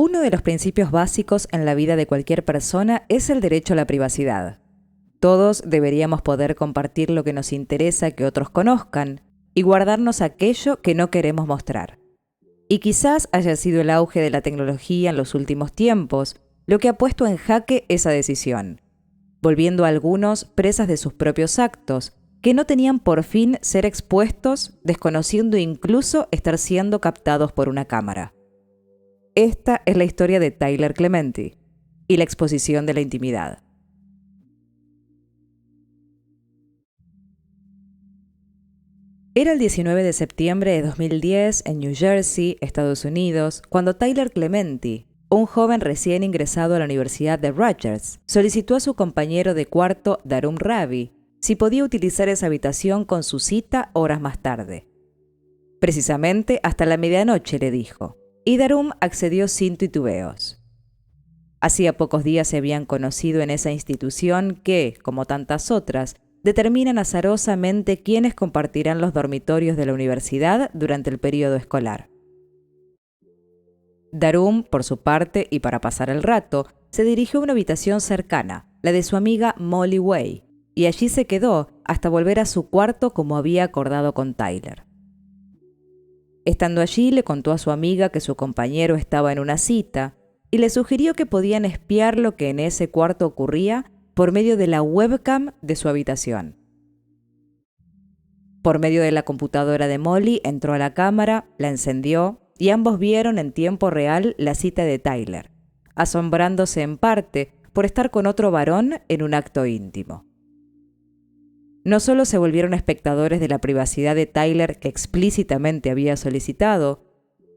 Uno de los principios básicos en la vida de cualquier persona es el derecho a la privacidad. Todos deberíamos poder compartir lo que nos interesa que otros conozcan y guardarnos aquello que no queremos mostrar. Y quizás haya sido el auge de la tecnología en los últimos tiempos lo que ha puesto en jaque esa decisión, volviendo a algunos presas de sus propios actos, que no tenían por fin ser expuestos, desconociendo incluso estar siendo captados por una cámara. Esta es la historia de Tyler Clementi y la exposición de la intimidad. Era el 19 de septiembre de 2010 en New Jersey, Estados Unidos, cuando Tyler Clementi, un joven recién ingresado a la Universidad de Rutgers, solicitó a su compañero de cuarto, Darum Ravi, si podía utilizar esa habitación con su cita horas más tarde. Precisamente hasta la medianoche, le dijo, y Darum accedió sin titubeos. Hacía pocos días se habían conocido en esa institución que, como tantas otras, determinan azarosamente quiénes compartirán los dormitorios de la universidad durante el período escolar. Darum, por su parte, y para pasar el rato, se dirigió a una habitación cercana, la de su amiga Molly Way, y allí se quedó hasta volver a su cuarto como había acordado con Tyler. Estando allí, le contó a su amiga que su compañero estaba en una cita y le sugirió que podían espiar lo que en ese cuarto ocurría por medio de la webcam de su habitación. Por medio de la computadora de Molly entró a la cámara, la encendió y ambos vieron en tiempo real la cita de Tyler, asombrándose en parte por estar con otro varón en un acto íntimo. No solo se volvieron espectadores de la privacidad de Tyler que explícitamente había solicitado,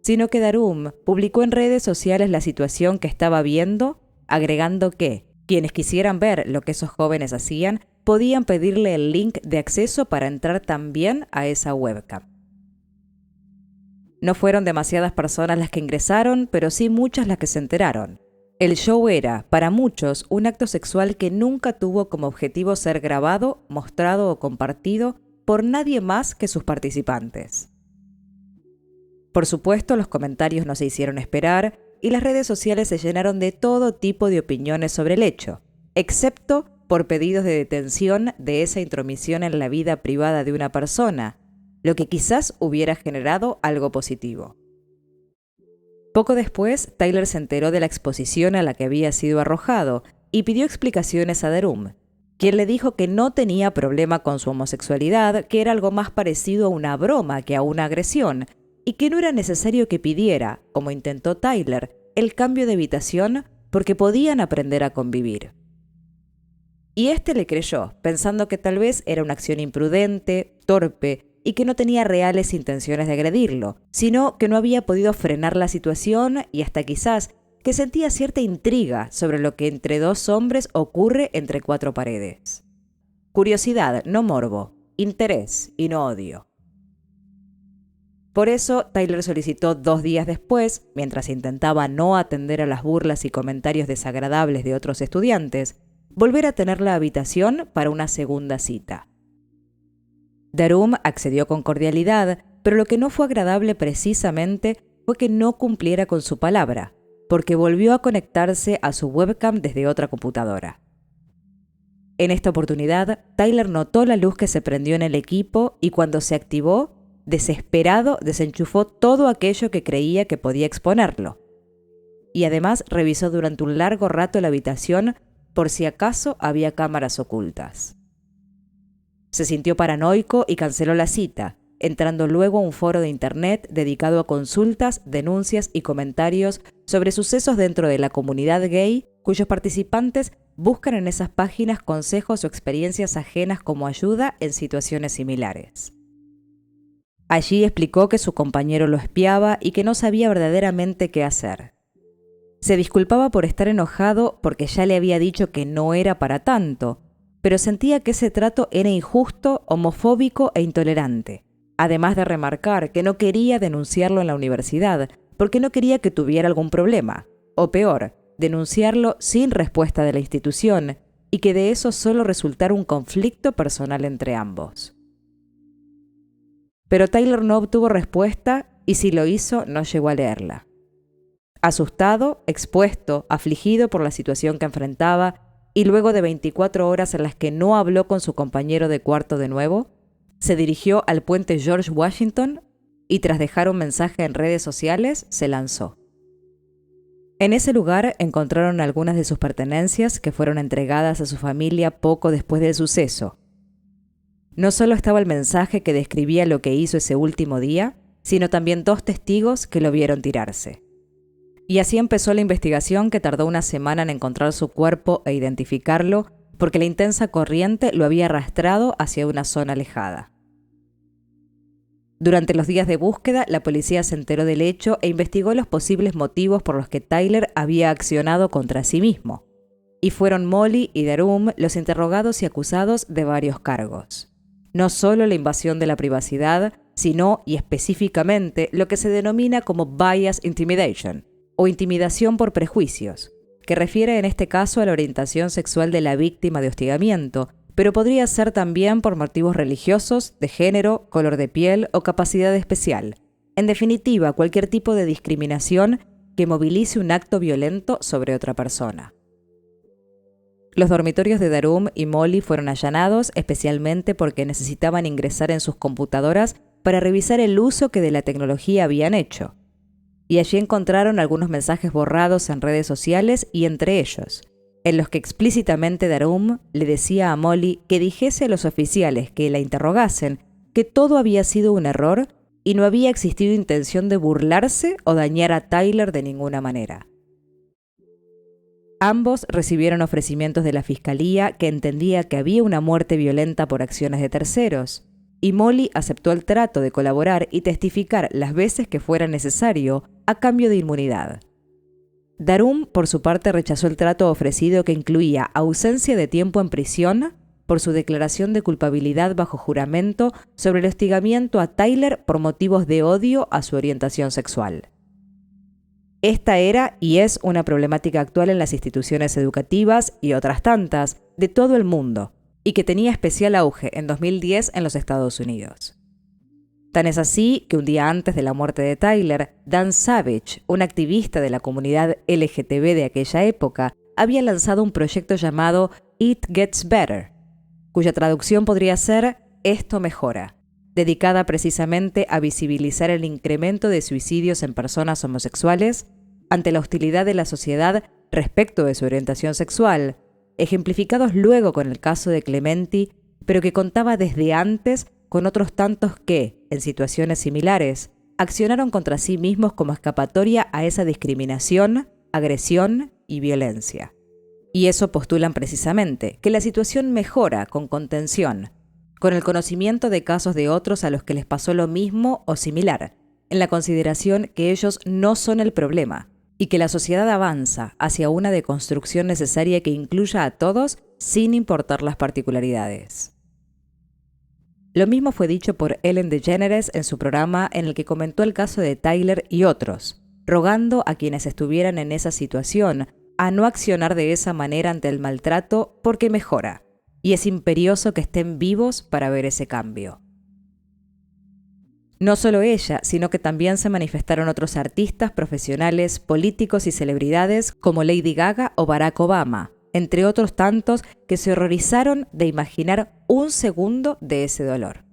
sino que Darum publicó en redes sociales la situación que estaba viendo, agregando que quienes quisieran ver lo que esos jóvenes hacían podían pedirle el link de acceso para entrar también a esa webcam. No fueron demasiadas personas las que ingresaron, pero sí muchas las que se enteraron. El show era, para muchos, un acto sexual que nunca tuvo como objetivo ser grabado, mostrado o compartido por nadie más que sus participantes. Por supuesto, los comentarios no se hicieron esperar y las redes sociales se llenaron de todo tipo de opiniones sobre el hecho, excepto por pedidos de detención de esa intromisión en la vida privada de una persona, lo que quizás hubiera generado algo positivo. Poco después, Tyler se enteró de la exposición a la que había sido arrojado y pidió explicaciones a Darum, quien le dijo que no tenía problema con su homosexualidad, que era algo más parecido a una broma que a una agresión, y que no era necesario que pidiera, como intentó Tyler, el cambio de habitación porque podían aprender a convivir. Y este le creyó, pensando que tal vez era una acción imprudente, torpe, y que no tenía reales intenciones de agredirlo, sino que no había podido frenar la situación y hasta quizás que sentía cierta intriga sobre lo que entre dos hombres ocurre entre cuatro paredes. Curiosidad, no morbo, interés y no odio. Por eso, Tyler solicitó 2 días después, mientras intentaba no atender a las burlas y comentarios desagradables de otros estudiantes, volver a tener la habitación para una segunda cita. Darum accedió con cordialidad, pero lo que no fue agradable precisamente fue que no cumpliera con su palabra, porque volvió a conectarse a su webcam desde otra computadora. En esta oportunidad, Tyler notó la luz que se prendió en el equipo y cuando se activó, desesperado, desenchufó todo aquello que creía que podía exponerlo. Y además revisó durante un largo rato la habitación por si acaso había cámaras ocultas. Se sintió paranoico y canceló la cita, entrando luego a un foro de internet dedicado a consultas, denuncias y comentarios sobre sucesos dentro de la comunidad gay, cuyos participantes buscan en esas páginas consejos o experiencias ajenas como ayuda en situaciones similares. Allí explicó que su compañero lo espiaba y que no sabía verdaderamente qué hacer. Se disculpaba por estar enojado porque ya le había dicho que no era para tanto, pero sentía que ese trato era injusto, homofóbico e intolerante, además de remarcar que no quería denunciarlo en la universidad porque no quería que tuviera algún problema, o peor, denunciarlo sin respuesta de la institución y que de eso solo resultara un conflicto personal entre ambos. Pero Tyler no obtuvo respuesta y si lo hizo, no llegó a leerla. Asustado, expuesto, afligido por la situación que enfrentaba, y luego de 24 horas en las que no habló con su compañero de cuarto de nuevo, se dirigió al puente George Washington y tras dejar un mensaje en redes sociales, se lanzó. En ese lugar encontraron algunas de sus pertenencias que fueron entregadas a su familia poco después del suceso. No solo estaba el mensaje que describía lo que hizo ese último día, sino también 2 testigos que lo vieron tirarse. Y así empezó la investigación que tardó una semana en encontrar su cuerpo e identificarlo, porque la intensa corriente lo había arrastrado hacia una zona alejada. Durante los días de búsqueda, la policía se enteró del hecho e investigó los posibles motivos por los que Tyler había accionado contra sí mismo. Y fueron Molly y Darum los interrogados y acusados de varios cargos. No solo la invasión de la privacidad, sino, y específicamente, lo que se denomina como bias intimidation, o intimidación por prejuicios, que refiere en este caso a la orientación sexual de la víctima de hostigamiento, pero podría ser también por motivos religiosos, de género, color de piel o capacidad especial. En definitiva, cualquier tipo de discriminación que movilice un acto violento sobre otra persona. Los dormitorios de Darum y Molly fueron allanados especialmente porque necesitaban ingresar en sus computadoras para revisar el uso que de la tecnología habían hecho. Y allí encontraron algunos mensajes borrados en redes sociales y entre ellos, en los que explícitamente Darum le decía a Molly que dijese a los oficiales que la interrogasen que todo había sido un error y no había existido intención de burlarse o dañar a Tyler de ninguna manera. Ambos recibieron ofrecimientos de la fiscalía que entendía que había una muerte violenta por acciones de terceros, y Molly aceptó el trato de colaborar y testificar las veces que fuera necesario a cambio de inmunidad. Darum, por su parte, rechazó el trato ofrecido que incluía ausencia de tiempo en prisión por su declaración de culpabilidad bajo juramento sobre el hostigamiento a Tyler por motivos de odio a su orientación sexual. Esta era y es una problemática actual en las instituciones educativas y otras tantas de todo el mundo, y que tenía especial auge en 2010 en los Estados Unidos. Tan es así que un día antes de la muerte de Tyler, Dan Savage, un activista de la comunidad LGTB de aquella época, había lanzado un proyecto llamado It Gets Better, cuya traducción podría ser Esto mejora, dedicada precisamente a visibilizar el incremento de suicidios en personas homosexuales ante la hostilidad de la sociedad respecto de su orientación sexual, ejemplificados luego con el caso de Clementi, pero que contaba desde antes con otros tantos que, en situaciones similares, accionaron contra sí mismos como escapatoria a esa discriminación, agresión y violencia. Y eso postulan precisamente, que la situación mejora con contención, con el conocimiento de casos de otros a los que les pasó lo mismo o similar, en la consideración que ellos no son el problema, y que la sociedad avanza hacia una deconstrucción necesaria que incluya a todos sin importar las particularidades. Lo mismo fue dicho por Ellen DeGeneres en su programa en el que comentó el caso de Tyler y otros, rogando a quienes estuvieran en esa situación a no accionar de esa manera ante el maltrato porque mejora, y es imperioso que estén vivos para ver ese cambio. No solo ella, sino que también se manifestaron otros artistas, profesionales, políticos y celebridades como Lady Gaga o Barack Obama, entre otros tantos que se horrorizaron de imaginar un segundo de ese dolor.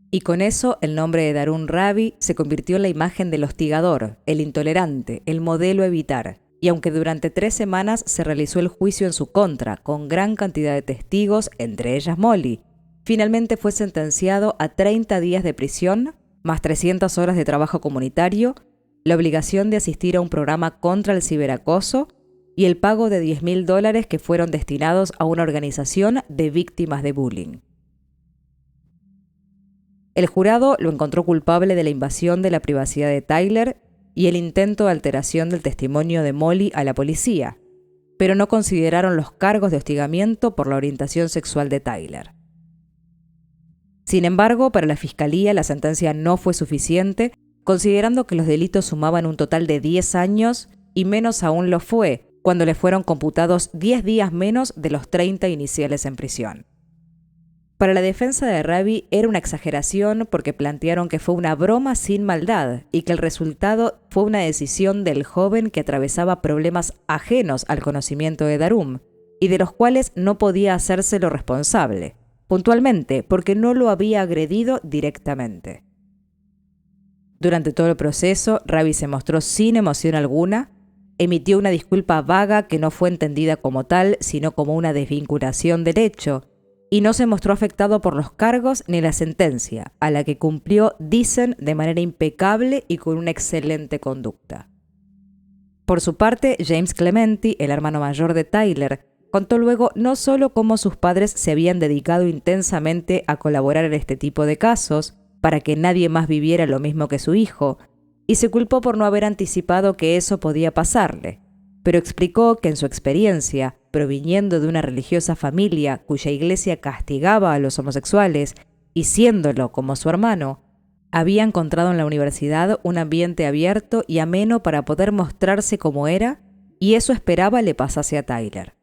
Y con eso el nombre de Darum Ravi se convirtió en la imagen del hostigador, el intolerante, el modelo a evitar, y aunque durante 3 semanas se realizó el juicio en su contra, con gran cantidad de testigos, entre ellas Molly, finalmente fue sentenciado a 30 días de prisión, más 300 horas de trabajo comunitario, la obligación de asistir a un programa contra el ciberacoso y el pago de $10,000 que fueron destinados a una organización de víctimas de bullying. El jurado lo encontró culpable de la invasión de la privacidad de Tyler y el intento de alteración del testimonio de Molly a la policía, pero no consideraron los cargos de hostigamiento por la orientación sexual de Tyler. Sin embargo, para la fiscalía la sentencia no fue suficiente, considerando que los delitos sumaban un total de 10 años y menos aún lo fue cuando le fueron computados 10 días menos de los 30 iniciales en prisión. Para la defensa de Ravi era una exageración porque plantearon que fue una broma sin maldad y que el resultado fue una decisión del joven que atravesaba problemas ajenos al conocimiento de Dharum y de los cuales no podía hacérselo responsable, puntualmente porque no lo había agredido directamente. Durante todo el proceso, Ravi se mostró sin emoción alguna, emitió una disculpa vaga que no fue entendida como tal, sino como una desvinculación del hecho, y no se mostró afectado por los cargos ni la sentencia, a la que cumplió, dicen, de manera impecable y con una excelente conducta. Por su parte, James Clemente, el hermano mayor de Tyler, contó luego no solo cómo sus padres se habían dedicado intensamente a colaborar en este tipo de casos, para que nadie más viviera lo mismo que su hijo, y se culpó por no haber anticipado que eso podía pasarle, pero explicó que en su experiencia, proviniendo de una religiosa familia cuya iglesia castigaba a los homosexuales y siéndolo como su hermano, había encontrado en la universidad un ambiente abierto y ameno para poder mostrarse como era, y eso esperaba le pasase a Tyler.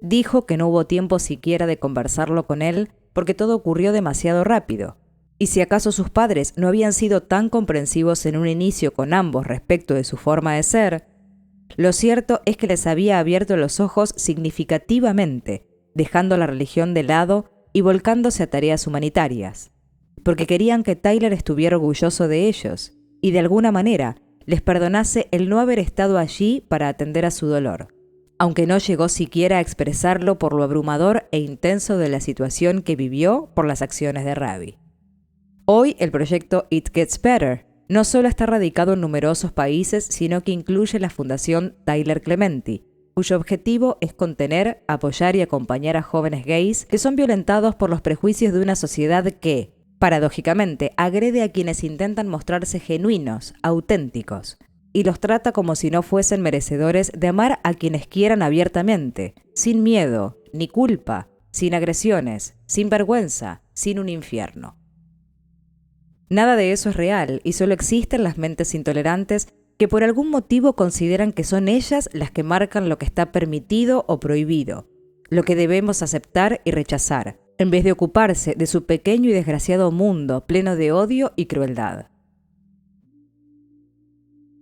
Dijo que no hubo tiempo siquiera de conversarlo con él porque todo ocurrió demasiado rápido, y si acaso sus padres no habían sido tan comprensivos en un inicio con ambos respecto de su forma de ser, lo cierto es que les había abierto los ojos significativamente, dejando la religión de lado y volcándose a tareas humanitarias, porque querían que Tyler estuviera orgulloso de ellos y de alguna manera les perdonase el no haber estado allí para atender a su dolor, aunque no llegó siquiera a expresarlo por lo abrumador e intenso de la situación que vivió por las acciones de Ravi. Hoy el proyecto It Gets Better no solo está radicado en numerosos países, sino que incluye la Fundación Tyler Clemente, cuyo objetivo es contener, apoyar y acompañar a jóvenes gays que son violentados por los prejuicios de una sociedad que, paradójicamente, agrede a quienes intentan mostrarse genuinos, auténticos, y los trata como si no fuesen merecedores de amar a quienes quieran abiertamente, sin miedo, ni culpa, sin agresiones, sin vergüenza, sin un infierno. Nada de eso es real y solo existen las mentes intolerantes que por algún motivo consideran que son ellas las que marcan lo que está permitido o prohibido, lo que debemos aceptar y rechazar, en vez de ocuparse de su pequeño y desgraciado mundo pleno de odio y crueldad.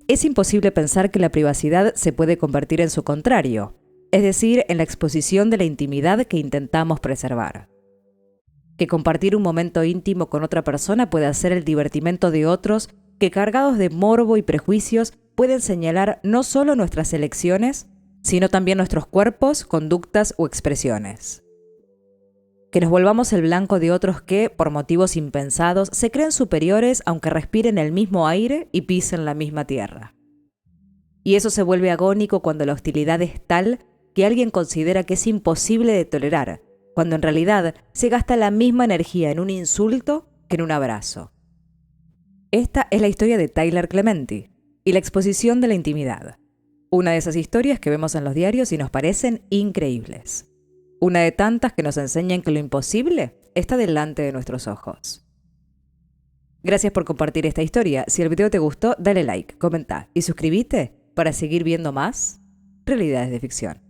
Es imposible pensar que la privacidad se puede convertir en su contrario, es decir, en la exposición de la intimidad que intentamos preservar. Que compartir un momento íntimo con otra persona puede hacer el divertimento de otros que, cargados de morbo y prejuicios, pueden señalar no solo nuestras elecciones, sino también nuestros cuerpos, conductas o expresiones. Que nos volvamos el blanco de otros que, por motivos impensados, se creen superiores aunque respiren el mismo aire y pisen la misma tierra. Y eso se vuelve agónico cuando la hostilidad es tal que alguien considera que es imposible de tolerar, cuando en realidad se gasta la misma energía en un insulto que en un abrazo. Esta es la historia de Tyler Clemente y la exposición de la intimidad. Una de esas historias que vemos en los diarios y nos parecen increíbles. Una de tantas que nos enseñan que lo imposible está delante de nuestros ojos. Gracias por compartir esta historia. Si el video te gustó, dale like, comenta y suscríbete para seguir viendo más realidades de ficción.